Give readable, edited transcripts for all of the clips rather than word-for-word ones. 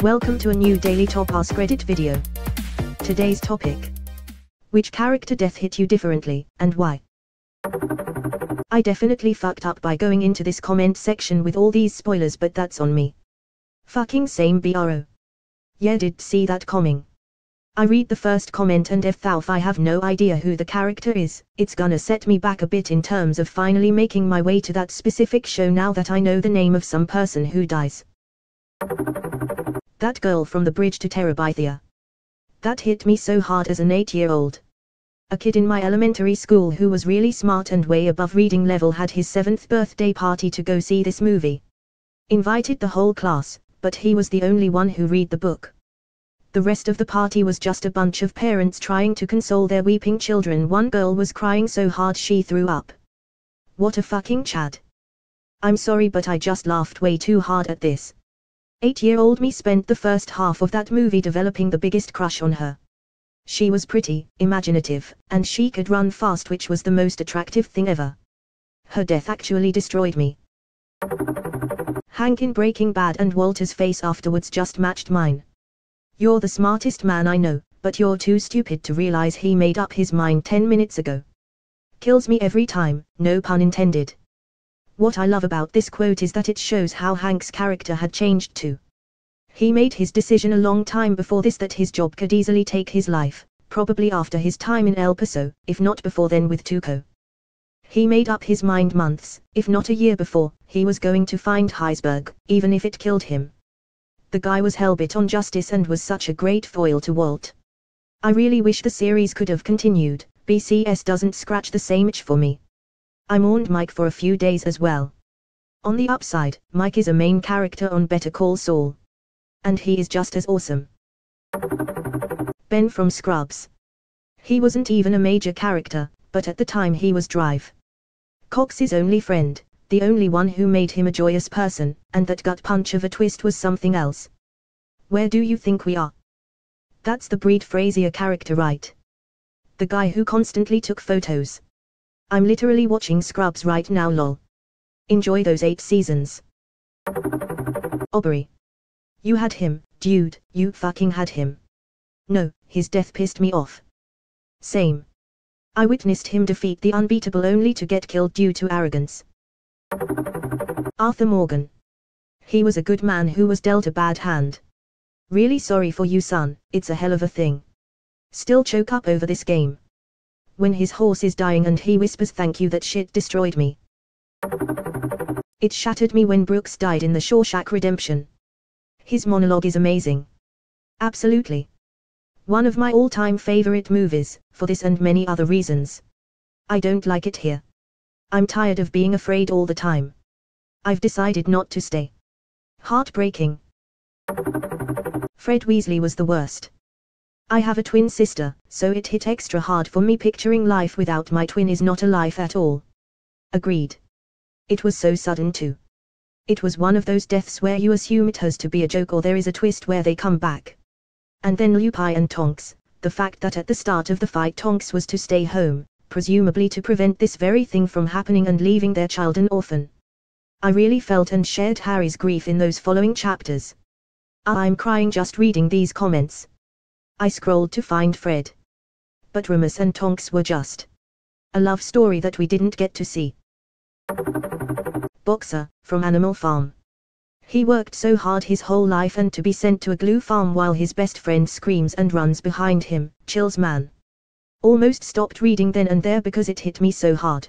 Welcome to a new Daily Top Askreddit video. Today's topic. Which character death hit you differently, and why? I definitely fucked up by going into this comment section with all these spoilers, but that's on me. Fucking same bro. Yeah, did see that coming. I read the first comment and if I have no idea who the character is, it's gonna set me back a bit in terms of finally making my way to that specific show now that I know the name of some person who dies. That girl from the bridge to Terabythia. That hit me so hard as an 8-year-old. A kid in my elementary school who was really smart and way above reading level had his 7th birthday party to go see this movie. Invited the whole class, but he was the only one who read the book. The rest of the party was just a bunch of parents trying to console their weeping children. One girl was crying so hard she threw up. What a fucking Chad. I'm sorry, but I just laughed way too hard at this. 8-year-old me spent the first half of that movie developing the biggest crush on her. She was pretty, imaginative, and she could run fast, which was the most attractive thing ever. Her death actually destroyed me. Hank in Breaking Bad and Walter's face afterwards just matched mine. You're the smartest man I know, but you're too stupid to realize he made up his mind 10 minutes ago. Kills me every time, no pun intended. What I love about this quote is that it shows how Hank's character had changed too. He made his decision a long time before this that his job could easily take his life, probably after his time in El Paso, if not before then with Tuco. He made up his mind months, if not a year before, he was going to find Heisenberg, even if it killed him. The guy was hellbent on justice and was such a great foil to Walt. I really wish the series could have continued. BCS doesn't scratch the same itch for me. I mourned Mike for a few days as well. On the upside, Mike is a main character on Better Call Saul. And he is just as awesome. Ben from Scrubs. He wasn't even a major character, but at the time he was Drive. Cox's only friend, the only one who made him a joyous person, and that gut punch of a twist was something else. Where do you think we are? That's the Breed Frazier character, right? The guy who constantly took photos. I'm literally watching Scrubs right now, lol. Enjoy those 8 seasons. Aubrey. You had him, dude, you fucking had him. No, his death pissed me off. Same. I witnessed him defeat the unbeatable only to get killed due to arrogance. Arthur Morgan. He was a good man who was dealt a bad hand. Really sorry for you, son, it's a hell of a thing. Still choke up over this game. When his horse is dying and he whispers thank you, that shit destroyed me. It shattered me when Brooks died in the Shawshank Redemption. His monologue is amazing. Absolutely. One of my all-time favorite movies, for this and many other reasons. I don't like it here. I'm tired of being afraid all the time. I've decided not to stay. Heartbreaking. Fred Weasley was the worst. I have a twin sister, so it hit extra hard for me. Picturing life without my twin is not a life at all. Agreed. It was so sudden too. It was one of those deaths where you assume it has to be a joke or there is a twist where they come back. And then Lupin and Tonks, the fact that at the start of the fight Tonks was to stay home, presumably to prevent this very thing from happening and leaving their child an orphan. I really felt and shared Harry's grief in those following chapters. I'm crying just reading these comments. I scrolled to find Fred. But Remus and Tonks were just a love story that we didn't get to see. Boxer, from Animal Farm. He worked so hard his whole life and to be sent to a glue farm while his best friend screams and runs behind him, chills man. Almost stopped reading then and there because it hit me so hard.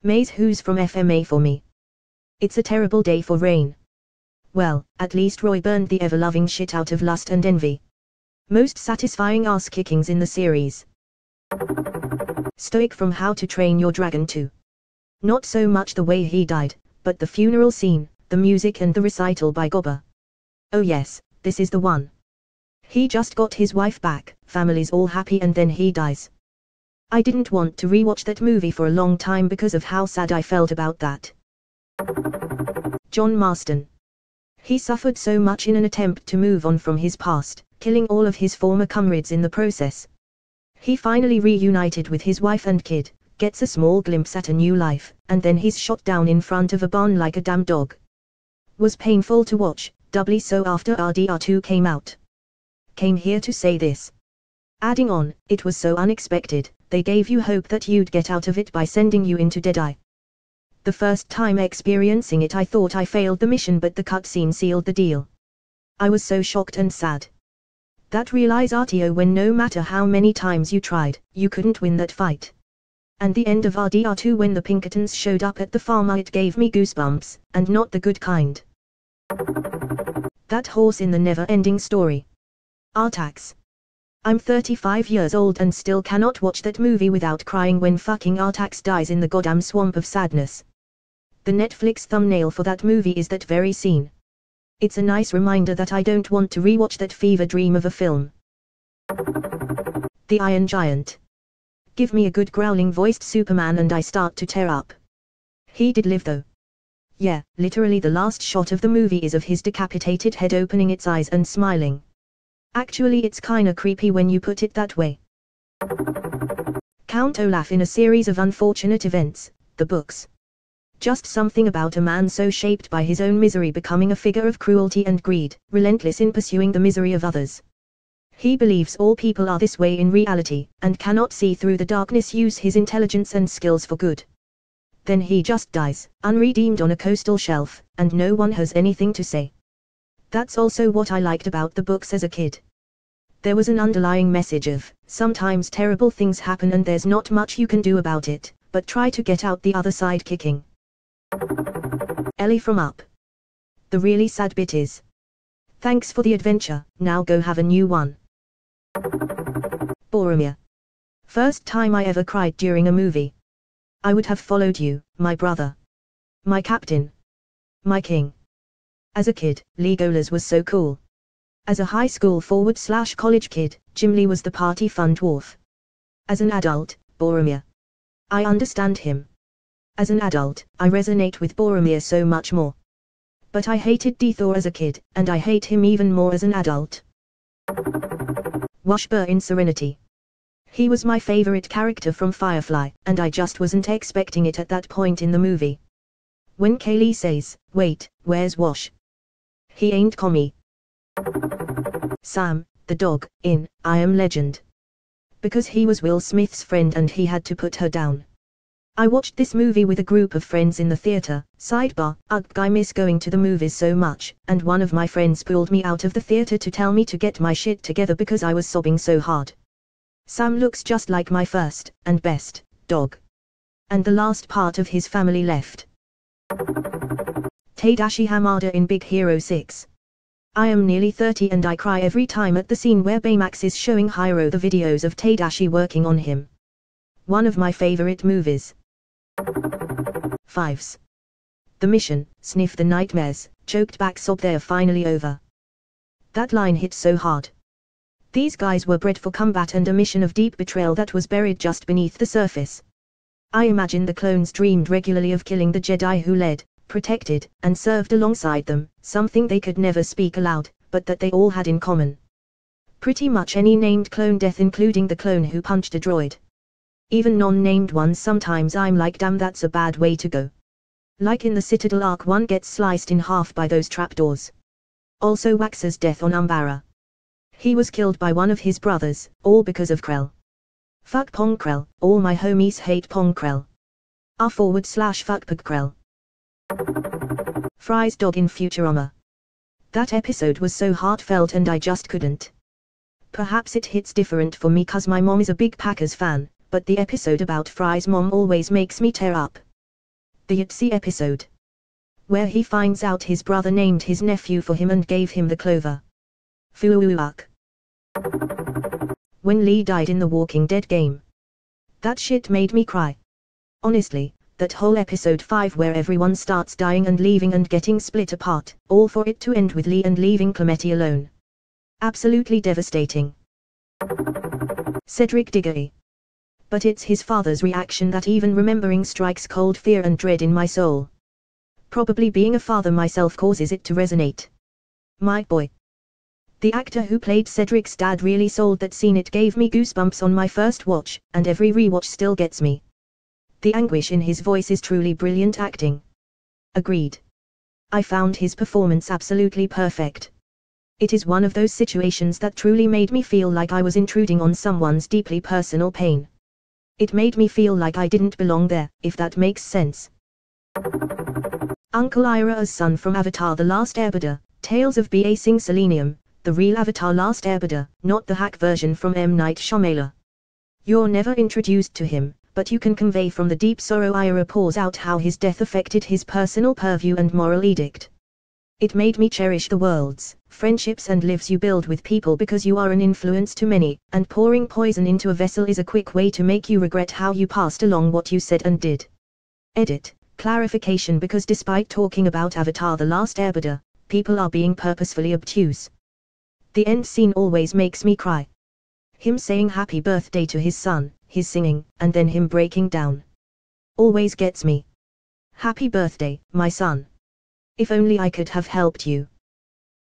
Maze Who's from FMA for me. It's a terrible day for Rain. Well, at least Roy burned the ever-loving shit out of Lust and Envy. Most satisfying ass-kickings in the series. Stoic from How to Train Your Dragon 2. Not so much the way he died, but the funeral scene, the music and the recital by Gobber. Oh yes, this is the one. He just got his wife back, family's all happy, and then he dies. I didn't want to rewatch that movie for a long time because of how sad I felt about that. John Marston. He suffered so much in an attempt to move on from his past, killing all of his former comrades in the process. He finally reunited with his wife and kid, gets a small glimpse at a new life, and then he's shot down in front of a barn like a damn dog. Was painful to watch, doubly so after RDR2 came out. Came here to say this. Adding on, it was so unexpected, they gave you hope that you'd get out of it by sending you into Deadeye. The first time experiencing it I thought I failed the mission, but the cutscene sealed the deal. I was so shocked and sad. That realize RTO when no matter how many times you tried, you couldn't win that fight. And the end of RDR2 when the Pinkertons showed up at the farm, it gave me goosebumps, and not the good kind. That horse in the never-ending story. Artax. I'm 35 years old and still cannot watch that movie without crying when fucking Artax dies in the goddamn swamp of sadness. The Netflix thumbnail for that movie is that very scene. It's a nice reminder that I don't want to rewatch that fever dream of a film. The Iron Giant. Give me a good growling-voiced Superman and I start to tear up. He did live though. Yeah, literally the last shot of the movie is of his decapitated head opening its eyes and smiling. Actually it's kinda creepy when you put it that way. Count Olaf in a series of unfortunate events, the books. Just something about a man so shaped by his own misery becoming a figure of cruelty and greed, relentless in pursuing the misery of others. He believes all people are this way in reality, and cannot see through the darkness, use his intelligence and skills for good. Then he just dies, unredeemed on a coastal shelf, and no one has anything to say. That's also what I liked about the books as a kid. There was an underlying message of, sometimes terrible things happen and there's not much you can do about it, but try to get out the other side kicking. Ellie from Up. The really sad bit is, thanks for the adventure, now go have a new one. Boromir. First time I ever cried during a movie. I would have followed you, my brother. My captain. My king. As a kid, Legolas was so cool. As a high school / college kid, Gimli was the party fun dwarf. As an adult, Boromir. I understand him. As an adult, I resonate with Boromir so much more. But I hated Dithor as a kid, and I hate him even more as an adult. Washburn Serenity. He was my favorite character from Firefly, and I just wasn't expecting it at that point in the movie. When Kaylee says, "Wait, where's Wash? He ain't commie." Sam, the dog, in I Am Legend. Because he was Will Smith's friend and he had to put her down. I watched this movie with a group of friends in the theater. Sidebar, ugh, I miss going to the movies so much, and one of my friends pulled me out of the theater to tell me to get my shit together because I was sobbing so hard. Sam looks just like my first, and best, dog. And the last part of his family left. Tedashi Hamada in Big Hero 6. I am nearly 30 and I cry every time at the scene where Baymax is showing Hiro the videos of Tedashi working on him. One of my favorite movies. Fives. The mission, sniff the nightmares, choked back sob, they're finally over. That line hit so hard. These guys were bred for combat and a mission of deep betrayal that was buried just beneath the surface. I imagine the clones dreamed regularly of killing the Jedi who led, protected, and served alongside them, something they could never speak aloud, but that they all had in common. Pretty much any named clone death, including the clone who punched a droid. Even non-named ones, sometimes I'm like, damn, that's a bad way to go. Like in the Citadel arc, one gets sliced in half by those trapdoors. Also Wax's death on Umbara. He was killed by one of his brothers, all because of Krell. Fuck Pong Krell, all my homies hate Pong Krell. r/fuck Pug Krell. Fry's dog in Futurama. That episode was so heartfelt and I just couldn't. Perhaps it hits different for me cause my mom is a big Packers fan, but the episode about Fry's mom always makes me tear up. The Yahtzee episode. Where he finds out his brother named his nephew for him and gave him the clover. Fuuuuck. When Lee died in the Walking Dead game. That shit made me cry. Honestly, that whole episode 5 where everyone starts dying and leaving and getting split apart, all for it to end with Lee and leaving Clementi alone. Absolutely devastating. Cedric Diggory. But it's his father's reaction that even remembering strikes cold fear and dread in my soul. Probably being a father myself causes it to resonate. My boy. The actor who played Cedric's dad really sold that scene. It gave me goosebumps on my first watch, and every rewatch still gets me. The anguish in his voice is truly brilliant acting. Agreed. I found his performance absolutely perfect. It is one of those situations that truly made me feel like I was intruding on someone's deeply personal pain. It made me feel like I didn't belong there, if that makes sense. Uncle Ira's son from Avatar: The Last Airbender, Tales of B.A. Sing Selenium, the real Avatar: Last Airbender, not the hack version from M. Night Shyamalan. You're never introduced to him, but you can convey from the deep sorrow Ira pours out how his death affected his personal purview and moral edict. It made me cherish the worlds, friendships and lives you build with people because you are an influence to many, and pouring poison into a vessel is a quick way to make you regret how you passed along what you said and did. Edit. Clarification: because despite talking about Avatar: The Last Airbender, people are being purposefully obtuse. The end scene always makes me cry. Him saying happy birthday to his son, his singing, and then him breaking down. Always gets me. Happy birthday, my son. If only I could have helped you.